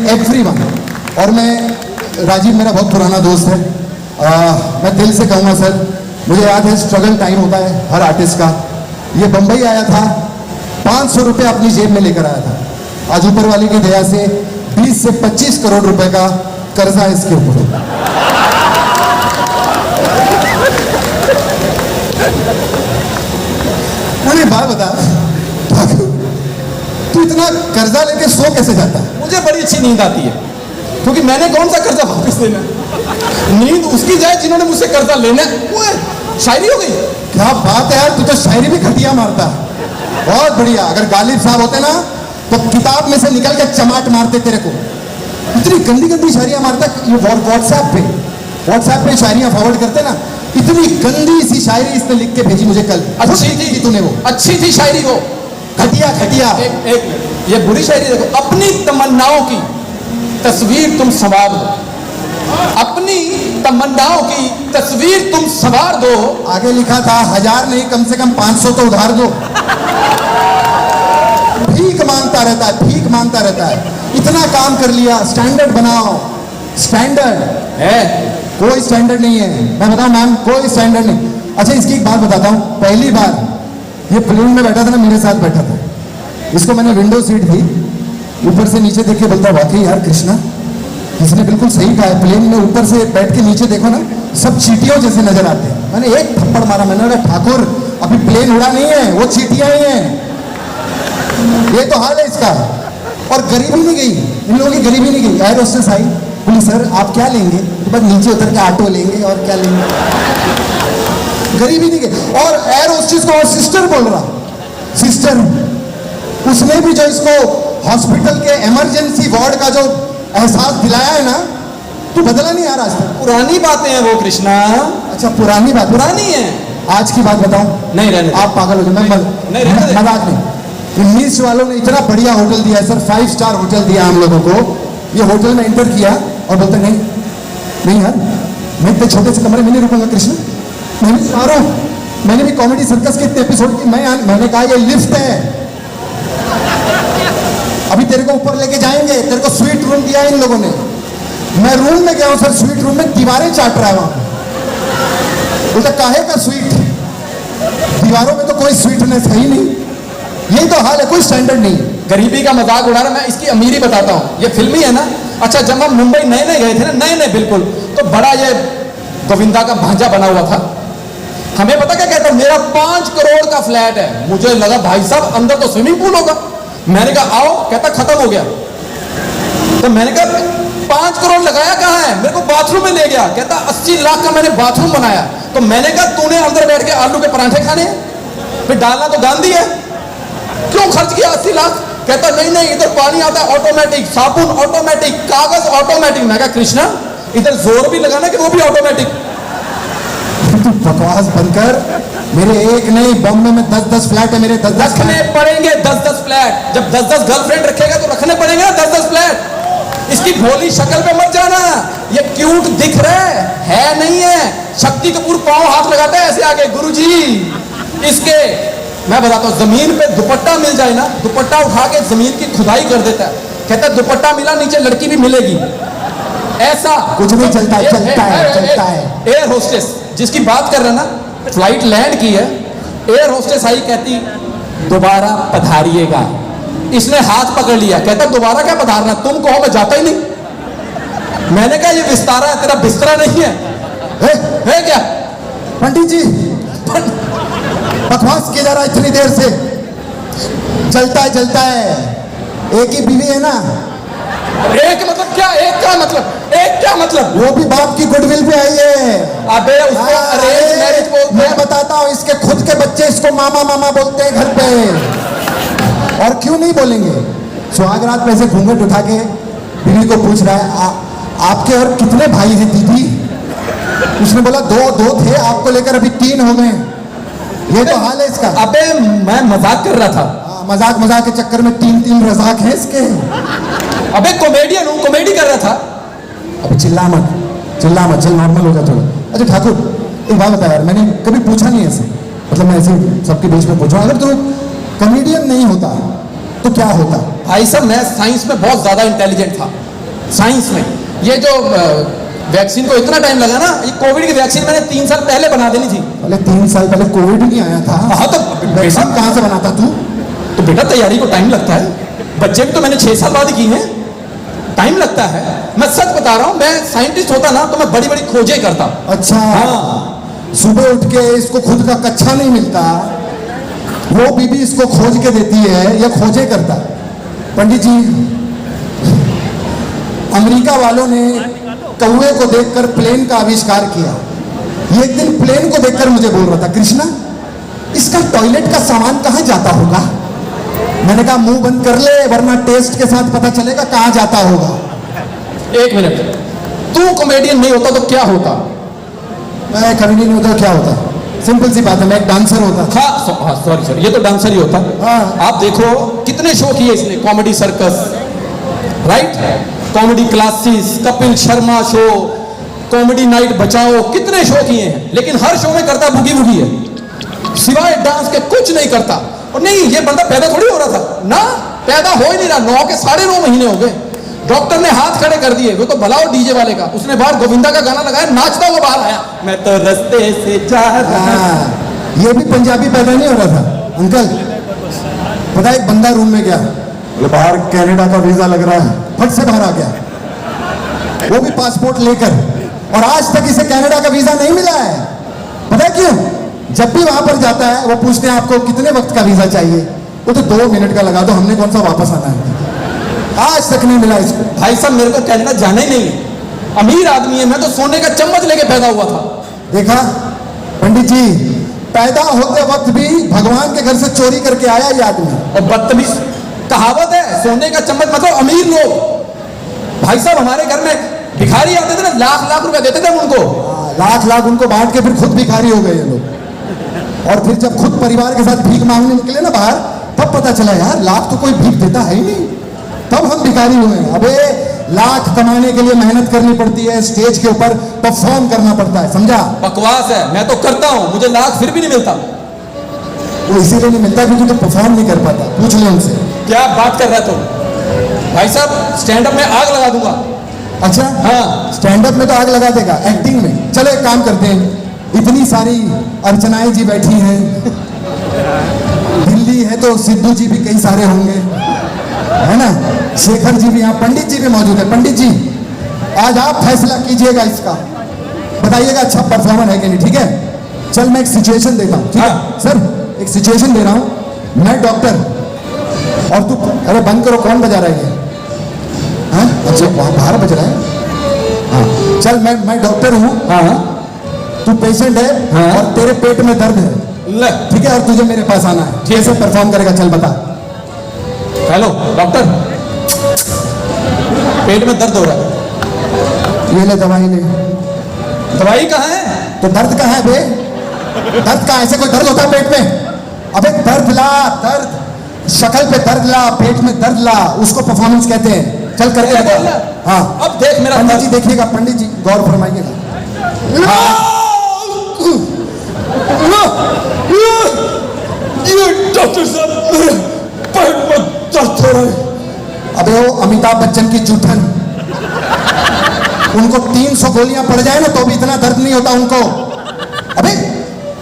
Everyone. और मैं, राजीव मेरा बहुत पुराना दोस्त है, मैं दिल से कहूँगा सर, मुझे याद है स्ट्रगल टाइम होता है हर आर्टिस्ट का। ये बंबई आया था, 500 रुपये अपनी जेब में लेकर आया था। आज ऊपर वाले की दया से 20 से 25 करोड़ रुपए का कर्जा इसके ऊपर। अरे बात बता, तू इतना कर्जा लेके सो कैसे जाता है? मुझे बड़ी अच्छी नींद आती है, क्योंकि मैंने कौन सा कर्जा वापस देना। नींद उसकी जाए जिन्होंने मुझसे कर्जा लेना है। वो शायरी हो गई। क्या बात है यार, तू तो शायरी भी घटिया मारता। बहुत बढ़िया। अगर गालिब साहब होते ना तो किताब में से निकल के चमाट मारते तेरे को। इतनी गंदी गंदी शायरियां मारता। ये व्हाट्सएप पे शायरियां फॉरवर्ड करते ना, इतनी गंदी सी शायरी इसने लिख के भेजी मुझे कल। अच्छी थी तूने, वो अच्छी थी शायरी, वो घटिया घटिया। एक ये बुरी शायरी देखो। अपनी तमन्नाओं की तस्वीर तुम संवार दो, अपनी तमन्नाओं की तस्वीर तुम संवार दो। आगे लिखा था 1000 नहीं, कम से कम 500 तो उधार दो। भीख मांगता रहता है, भीख मांगता रहता है। इतना काम कर लिया, स्टैंडर्ड बनाओ। स्टैंडर्ड है? कोई स्टैंडर्ड नहीं है। मैं बताऊं मैम, कोई स्टैंडर्ड नहीं। अच्छा, इसकी एक बात बताता हूं। पहली बार ये प्लेन में बैठा था ना, मेरे साथ बैठा था। इसको मैंने विंडो सीट दी, ऊपर से नीचे देख के बोलता, वाकई यार कृष्णा, इसने बिल्कुल सही कहा है। प्लेन में ऊपर से बैठ के नीचे देखो ना, सब चींटियों जैसे नजर आते हैं। मैंने एक थप्पड़ मारा। मैंने कहा ठाकुर, अभी प्लेन उड़ा नहीं है, वो चींटियां ही हैं। ये तो हाल है इसका। और गरीबी नहीं गई, इन लोगों की गरीबी नहीं गई। एयर होस्टेस आई, बोली सर आप क्या लेंगे? तो बस नीचे उतर के ऑटो लेंगे, और क्या लेंगे। गरीबी नहीं गई। और एयर होस्टेस को और सिस्टर बोल रहा, सिस्टर। उसने भी जो इसको हॉस्पिटल के इमरजेंसी वार्ड का जो एहसास दिलाया है ना, तो बदला नहीं यार आज तक। पुरानी बातें हैं वो कृष्णा। अच्छा, पुरानी बात पुरानी है। आज की बात बताऊं? नहीं रहने, आप पागल हो जाए। मजाक नहीं। 19 वालों ने इतना बढ़िया होटल दिया है सर, 5 स्टार होटल दिया हम लोगों को। ये होटल में एंटर किया और बोलते नहीं नहीं यार, मैं इतने छोटे से कमरे में नहीं रुकूंगा कृष्ण, मैं भी आ रहा हूं। मैंने भी कॉमेडी सर्कस के इतने एपिसोड की। मैंने कहा ये लिफ्ट है, अभी तेरे को ऊपर लेके जाएंगे। तेरे को स्वीट रूम दिया इन लोगों ने। मैं रूम में गया हूं सर, स्वीट रूम में दीवारें चाट रहा है वहां। बोलता काहे का स्वीट? दीवारों में तो कोई स्वीटनेस है ही नहीं। यही तो हाल है, कोई स्टैंडर्ड नहीं। गरीबी का मजाक उड़ा रहा। मैं इसकी अमीरी बताता हूँ। ये फिल्मी है ना। अच्छा, जब हम मुंबई नए नए गए थे ना, नए नए बिल्कुल, तो बड़ा ये गोविंदा का भांजा बना हुआ था। हमें पता क्या कहता, मेरा 5 करोड़ का फ्लैट है। मुझे लगा भाई साहब अंदर तो स्विमिंग पूल होगा। मैंने कहा आओ, कहता खत्म हो गया। तो मैंने कहा 5 करोड़ लगाया कहाँ है? मेरे को बाथरूम में ले गया। कहता 80 लाख का मैंने बाथरूम बनाया। तो मैंने कहा तूने अंदर बैठ के आलू के पराठे खाने हैं, फिर डालना तो गांधी है, क्यों खर्च किया 80 लाख? कहता नहीं नहीं, इधर पानी आता है ऑटोमेटिक, साबुन ऑटोमेटिक, कागज ऑटोमेटिक। मैं कहा कृष्णा, इधर जोर भी लगाना कि वो भी ऑटोमेटिक। तू बकवास बनकर, मेरे एक नहीं, बॉम्बे में 10-10 फ्लैट है मेरे। 10-10 रखने पड़ेंगे 10-10 फ्लैट। जब 10-10 गर्लफ्रेंड रखेगा तो रखने पड़ेंगे ना 10-10 फ्लैट। इसकी भोली शक्ल पे मत जाना। ये क्यूट दिख रहा है नहीं है। शक्ति कपूर पांव हाथ लगाता है ऐसे आगे, गुरुजी इसके। मैं बताता हूँ, जमीन पे दुपट्टा मिल जाए ना, दुपट्टा उठा के जमीन की खुदाई कर देता है। कहता है दुपट्टा मिला, नीचे लड़की भी मिलेगी। ऐसा कुछ नहीं चलता है, चलता है। एयर होस्टेस जिसकी बात कर रहे ना, फ्लाइट लैंड की है, एयर होस्टेस आई, कहती दोबारा पधारिएगा। इसने हाथ पकड़ लिया, कहता दोबारा क्या पधारना, तुम कहो मैं जाता ही नहीं। मैंने कहा ये विस्तारा है, तेरा बिस्तरा नहीं है क्या? पंडित जी बकवास किया जा रहा है इतनी देर से। चलता है। एक ही बीवी है ना? एक मतलब क्या? एक क्या मतलब? वो भी बाप की गुडविल पे आई है। अबे उसको अरेंज मैरिज बोलते हैं। मैं बताता हूँ, इसके खुद के बच्चे इसको मामा मामा बोलते हैं घर पे। और क्यों नहीं बोलेंगे? सुहागरात में से घूंघट उठा के बीवी को पूछ रहा है, आपके और कितने भाई हैं दीदी? उसने बोला 2 थे, आपको लेकर अभी 3 हो गए। ये तो हाल है इसका। अबे मैं मजाक कर रहा था। मजाक के चक्कर में 3 रजाक है इसके। अबे कॉमेडियन हूँ, कॉमेडी कर रहा था। अब चिल्ला मत, चल नॉर्मल हो जा थोड़ा। अच्छा ठाकुर, एक बात बता यार, मैंने कभी पूछा नहीं ऐसे, मतलब मैं ऐसे सबके बीच में पूछा, अगर तू कॉमेडियन नहीं होता तो क्या होता? भाई साहब मैं साइंस में बहुत ज्यादा इंटेलिजेंट था, साइंस में। ये जो वैक्सीन को इतना टाइम लगा ना, ये कोविड की वैक्सीन मैंने 3 साल पहले बना देनी थी। पहले 3 साल पहले कोविड नहीं आया था। हाँ तो वैक्सीन कहाँ से बनाता तू? तो बेटा तैयारी को टाइम लगता है, बच्चे भी तो मैंने 6 साल बाद ही की हैं, टाइम लगता है। मैं सच बता रहा हूँ, मैं साइंटिस्ट होता ना तो मैं बड़ी बड़ी खोजें करता। अच्छा, हाँ। सुबह उठ के इसको खुद का कच्चा नहीं मिलता, वो बीबी इसको खोज के देती है या खोजे करता। पंडित जी, अमेरिका वालों ने कौवे को देखकर प्लेन का आविष्कार किया। ये एक दिन प्लेन को देखकर मुझे बोल रहा था, कृष्णा इसका टॉयलेट का सामान कहाँ जाता होगा? मैंने कहा मुंह बंद कर ले, वरना टेस्ट के साथ पता चलेगा कहाँ जाता होगा। 1 मिनट, तू कॉमेडियन नहीं होता तो क्या होता? मैं कभी नहीं होता, क्या होता? सिंपल सी बात है, मैं एक डांसर होता। हाँ सॉरी, ये तो डांसर ही होता। हाँ। आप देखो कितने शो किए इसने, comedy circus, right, comedy classes, Kapil Sharma show, comedy night बचाओ, कितने शो किए हैं, लेकिन हर शो में करता बुगी बुगी है, सिवाय डांस के कुछ नहीं करता। और नहीं, ये बंदा पैदा थोड़ी हो रहा था ना, पैदा हो ही नहीं रहा, 9 के 9.5 महीने हो गए। डॉक्टर ने हाथ खड़े कर दिए, वो तो भला हो डीजे वाले का, उसने बाहर गोविंदा का गाना लगाया, नाचता हुआ बाहर आया, मैं तो रास्ते से जा रहा। ये भी पंजाबी पैदा नहीं हो रहा था अंकल। पता है, एक बंदा रूम में गया, बोले बाहर कनाडा का वीजा लग रहा है, फट से बाहर आ गया, वो भी पासपोर्ट लेकर, और आज तक इसे कनाडा का वीजा नहीं मिला है। पता है क्यों? जब भी वहां पर जाता है वो पूछते हैं आपको कितने वक्त का वीजा चाहिए, वो तो 2 मिनट का लगा दो, हमने कौन सा वापस आना है। आज तक नहीं मिला इसको। भाई साहब मेरे को कनाडा जाना ही नहीं है, अमीर आदमी है, मैं तो सोने का चम्मच लेके पैदा हुआ था। देखा पंडित जी, पैदा होते वक्त भी भगवान के घर से चोरी करके आया ये आदमी। और बदतमीज, कहावत है सोने का चम्मच मतलब अमीर लोग। भाई साहब हमारे घर में भिखारी आते थे ना, लाख रुपए देते थे हम उनको, लाख उनको बांट के फिर खुद भिखारी हो गए ये लोग। और फिर जब खुद परिवार के साथ भीख मांगने निकले ना बाहर, तब पता चला यार लाख तो कोई भीख देता है ही नहीं, तब हम भिखारी हुए। अबे लाख कमाने के लिए मेहनत करनी पड़ती है, स्टेज के ऊपर परफॉर्म करना पड़ता है, समझा? बकवास है, मैं तो करता हूँ, मुझे लाख फिर भी नहीं मिलता। वो इसीलिए नहीं मिलता क्योंकि तो परफॉर्म नहीं कर पाता, पूछ ले उनसे। क्या बात कर रहा है तुम? भाई साहब स्टैंड अप में आग लगा दूंगा। अच्छा हाँ, स्टैंड अप में तो आग लगा देगा, एक्टिंग में चलो एक काम करते हैं, इतनी सारी अर्चनाएं जी बैठी हैं, दिल्ली है तो सिद्धू जी भी कई सारे होंगे, है ना, शेखर जी भी यहाँ, पंडित जी भी मौजूद है। पंडित जी आज आप फैसला कीजिएगा इसका, बताइएगा अच्छा परफॉर्मर है कि नहीं, ठीक है? चल मैं एक सिचुएशन देता हूँ, ठीक है? हाँ। सर एक सिचुएशन दे रहा हूँ, मैं डॉक्टर और तू, अरे बंद करो, कौन बजा रहा है? हाँ अच्छा वहाँ बाहर बज रहा है। हाँ चल मैं डॉक्टर हूँ, हाँ, तू पेशेंट है, हाँ। और तेरे पेट में दर्द है, ले ठीक है, और तुझे मेरे पास आना है, कैसे परफॉर्म करेगा चल बता। हेलो डॉक्टर, पेट में दर्द हो रहा है, ये ले दवाई ले। दवाई कहाँ है? तो दर्द कहाँ है बे? दर्द कहाँ? ऐसे कोई दर्द होता है पेट में? अबे दर्द ला, दर्द, शक्ल पे दर्द ला, पेट में दर्द ला, उसको परफॉर्मेंस कहते हैं। चल करके बोल बता। रहा? हाँ अब देख मेरा पंडित दर्द। जी देखिएगा, पंडित जी गौर फरमाइएगा। ये डॉक्टर साहब पेट में दर्द हो रहा है। अबे वो अमिताभ बच्चन की जूठन, उनको 300 गोलियां पड़ जाए ना तो भी इतना दर्द नहीं होता उनको। अबे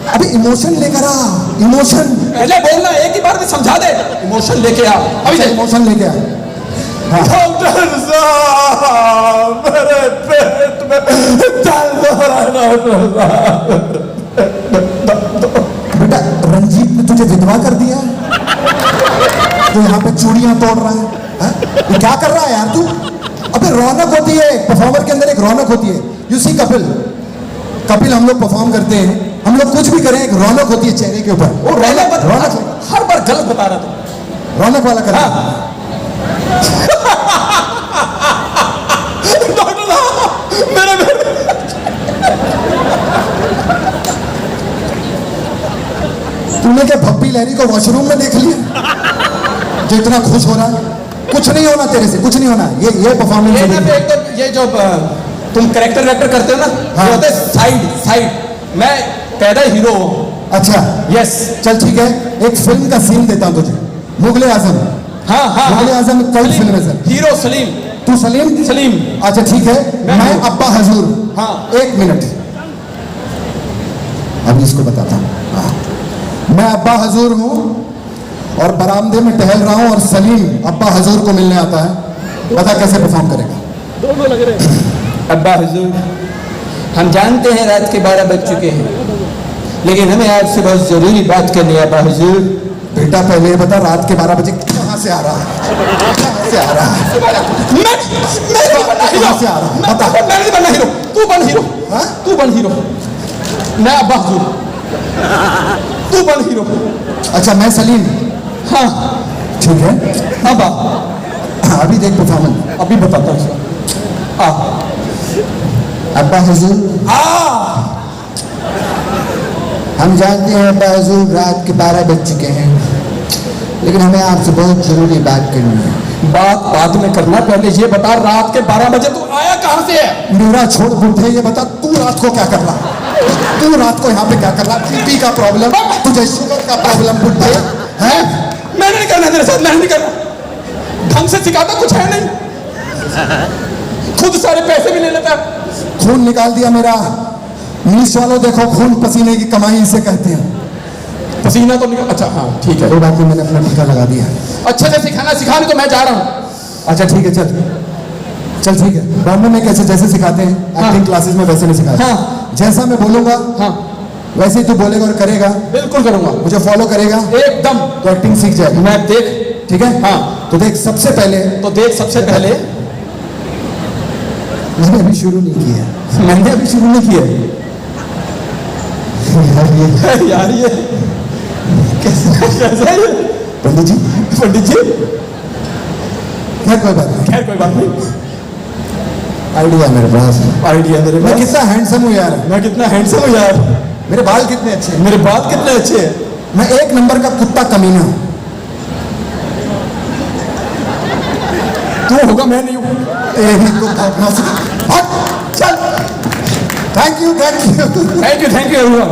अबे इमोशन लेकर आ, इमोशन। पहले बोलना, एक ही बार में समझा दे, इमोशन लेके आ अभी दे। इमोशन लेके आ। हाँ। डॉक्टर साहब मेरे पेट में दर्द हो रहा है डॉक्टर साहब। बेटा रंजीत ने तुझे विधवा कर दिया, तो यहाँ पे चूड़ियां तोड़ रहा है, हाँ? ये क्या कर रहा है यार तू? अबे रौनक होती है परफॉर्मर के अंदर, एक रौनक होती है। यू सी कपिल हम लोग परफॉर्म करते हैं, हम लोग कुछ भी करें एक रौनक होती है चेहरे के ऊपर। वो रौनक हर बार गलत बता रहा था। रौनक वाला कर। डॉक्टर साहब मेरे तूने क्या भप्पी लहरी को वॉशरूम में देख लिया जो इतना खुश हो रहा है? कुछ नहीं होना तेरे से, कुछ नहीं होना। ये परफॉर्मेंस ये ना पे एक तो ये जो तुम कैरेक्टर वैक्टर करते हो ना, हाँ। ये होते साइड। मैं पैदा हीरो हूँ। अच्छा यस। चल ठीक है, एक फिल्म का सीन देता हूँ तुझे, मुगले आजम। हाँ हाँ मुगले आजम कल फिल्म है सर। हीरो सलीम। तू सलीम? सलीम। अच्छा ठीक है, मैं मैं हूँ। अब्बा हजूर। हाँ। 1 मिनट, अभी इसको बताता हूँ। हाँ। मैं अब्बा हजूर हूँ और बरामदे में टहल रहा हूँ और सलीम अब्बा हजूर को मिलने आता है। बता कैसे परफॉर्म करेगा? अब्बा हुजूर, हम जानते हैं रात के 12 बज चुके हैं, लेकिन हमें आपसे बहुत जरूरी बात करनी है अब्बा हुजूर। बेटा पहले ये बता, रात के 12 बजे कहाँ से आ रहा है? कहाँ से आ रहा है? मैं नहीं बनना हीरो। कहाँ से आ रहा है? बता। मैं नहीं बनना हीरो, तू बन हीरो। हाँ? तू बन हीरो, मैं अब्बा हुजूर, तू बन हीरो। अच्छा मैं सलीम। हाँ ठीक है, अब्बा, अभी देख परफॉर्मेंस। अभी बताता हूँ इसका। आ अब्बा हजूर, हम जानते हैं अब्बा हजूर रात के 12 बज चुके हैं, लेकिन हमें आपसे बहुत जरूरी बात करनी है। बात बाद में करना, पहले ये बता रात के 12 बजे तू आया कहाँ से है? मेरा छोड़ बुढ़े, ये बता तू रात को क्या कर रहा? तू रात को यहाँ पे क्या कर रहा? बीपी का प्रॉब्लम, तुझे शुगर का प्रॉब्लम बुढ़े है? मैंने नहीं करना तेरे साथ, मैंने नहीं करना। ढंग से सिखाता कुछ है नहीं, खुद सारे पैसे भी ले लेता है। खून निकाल दिया मेरा। न्यूज वालों देखो, खून पसीने की कमाई इसे कहते हैं। पसीना तो निकल, अच्छा हाँ ठीक है। कोई बात नहीं, मैंने अपना टीका लगा दिया। अच्छे से सिखाना, सिखाने तो मैं जा रहा हूँ। अच्छा ठीक है, चल चल ठीक है। बॉम्बे में कैसे जैसे सिखाते हैं एक्टिंग क्लासेस में, वैसे नहीं सिखाते। हाँ। जैसा मैं बोलूंगा हाँ वैसे ही तू बोलेगा और करेगा, बिल्कुल करूंगा, मुझे फॉलो करेगा एकदम। तो एक्टिंग सीख जाएगा। मैं देख, ठीक है? हाँ। तो देख, सबसे पहले तो देख सबसे पहले मैंने अभी शुरू नहीं किया। मैंने अभी शुरू नहीं किया यार, ये कैसे है ये? पंडित जी, पंडित जी, खैर कोई बात नहीं, खैर कोई बात नहीं। आइडिया मेरे पास। आइडिया मेरे मैं पास। कितना हैंडसम हूँ यार, मैं कितना हैंडसम हूँ यार, मेरे बाल कितने अच्छे हैं, मेरे बाल कितने अच्छे हैं। मैं 1 नंबर का कुत्ता कमीना हूँ। तू होगा, मैं नहीं हूँ। तेरी को भागना से हट, चल। Thank you thank you everyone.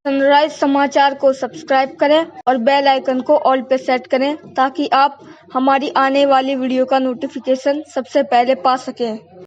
Sunrise समाचार को सब्सक्राइब करें और बेल आइकन को ऑल पे सेट करें ताकि आप हमारी आने वाली वीडियो का नोटिफिकेशन सबसे पहले पा सकें।